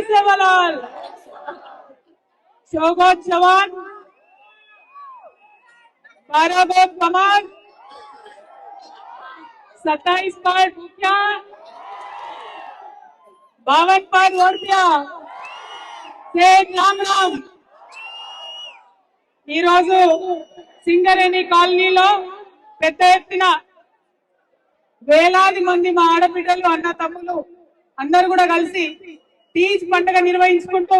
सेवालाल, शौकत जवान, 12 बोर कमाल, 27 पार भूखिया, 52 पार ओडिया, सेठ राम राम। ఈ రోజు సింగరేణి కాలనీలో పెద్ద ఎత్తున వేలాది మంది మా ఆడబిడ్డలు అన్న తమ్ములు అందరూ కూడా కలిసి తీజ్ పండుగ నిర్వహించుకుంటూ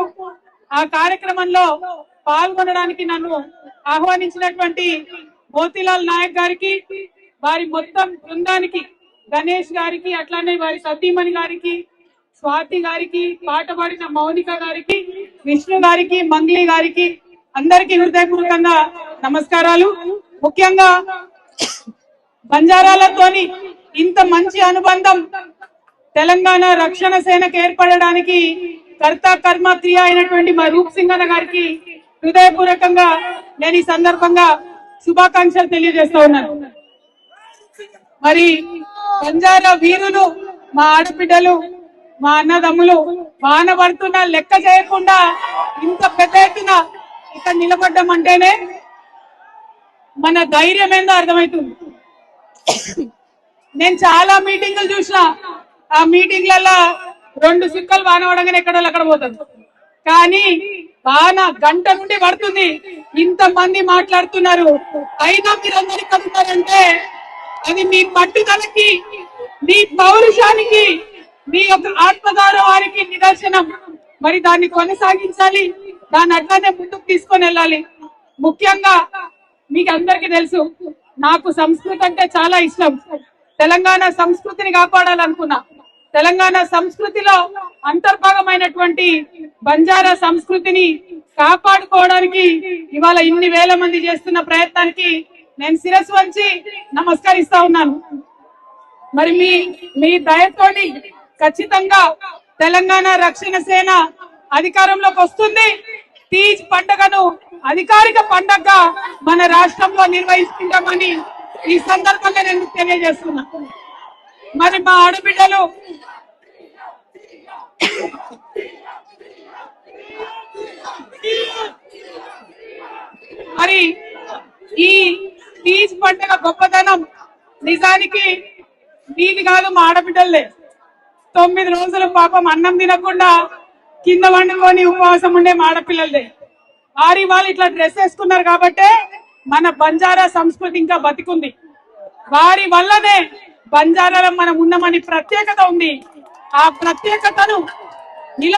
ఆ కార్యక్రమంలో పాల్గొనడానికి నన్ను ఆహ్వానించినటువంటి మోతీలాల్ నాయక్ గారికి, వారి మొత్తం బృందానికి, గణేష్ గారికి, అట్లానే వారి సతీమణి గారికి, స్వాతి గారికి, పాట పాడిన మౌనిక గారికి, విష్ణు గారికి, మంగ్లీ గారికి అందరికీ హృదయపూర్వకంగా నమస్కారాలు। ముఖ్యంగా బంజారాలతోని ఇంత మంచి అనుబంధం తెలంగాణ రక్షణ సేనకు ఏర్పడడానికి కర్త కర్మ క్రియ అయినటువంటి మా రూప్ సింగ్ అన్న గారికి హృదయపూర్వకంగా నేను ఈ సందర్భంగా శుభాకాంక్షలు తెలియజేస్తా ఉన్నాను। మరి బంజారా వీరులు, మా ఆడబిడ్డలు, మా అన్నదమ్ములు వాన పడుతున్నా లెక్క చేయకుండా ఇంత పెద్ద ఎత్తున ఇక్కడ నిలబడ్డం అంటేనే మన ధైర్యం ఏందో అర్థమవుతుంది। నేను చాలా మీటింగులు చూసిన, ఆ మీటింగ్లలో 2 సుక్కలు వాన పడగానే ఎక్కడో అక్కడ పోతుంది, కానీ వాన గంట నుండి పడుతుంది, ఇంతమంది మాట్లాడుతున్నారు, అయినా మీరందరూ ఇక్కడ ఉన్నారంటే అది మీ పట్టుదలకి, మీ పౌరుషానికి, మీ యొక్క ఆత్మగౌరవానికి నిదర్శనం। మరి దాన్ని కొనసాగించాలి, దాన్ని అట్లానే ముందుకు తీసుకొని వెళ్ళాలి। ముఖ్యంగా మీకు అందరికీ తెలుసు, నాకు సంస్కృతి అంటే చాలా ఇష్టం। తెలంగాణ సంస్కృతిని కాపాడాలనుకున్నా, తెలంగాణ సంస్కృతిలో అంతర్భాగమైనటువంటి బంజారా సంస్కృతిని కాపాడుకోవడానికి ఇవాళ ఇన్ని వేల మంది చేస్తున్న ప్రయత్నానికి నేను శిరస్సు వంచి నమస్కరిస్తా ఉన్నాను। మరి మీ దయతోని ఖచ్చితంగా తెలంగాణ రక్షణ సేన అధికారంలోకి వస్తుంది। తీజ్ పండుగను అధికారిక పండుగగా మన రాష్ట్రంలో నిర్వహిస్తుంటామని ఈ సందర్భంగా నేను తెలియజేస్తున్నా। మరి మా ఆడబిడ్డలు మరి ఈ తీజ్ పండుగ గొప్పతనం నిజానికి మీది కాదు, మా ఆడబిడ్డలే। 9 రోజులు పాపం అన్నం తినకుండా కింద వండుకొని ఉపవాసం ఉండే మా ఆడపిల్లలదే। వాళ్ళు ఇట్లా డ్రెస్ వేసుకున్నారు కాబట్టే మన బంజారా సంస్కృతి ఇంకా బతికుంది, వారి వల్లనే బంజారాలో మనం ఉన్నామని ప్రత్యేకత ఉంది। ఆ ప్రత్యేకతను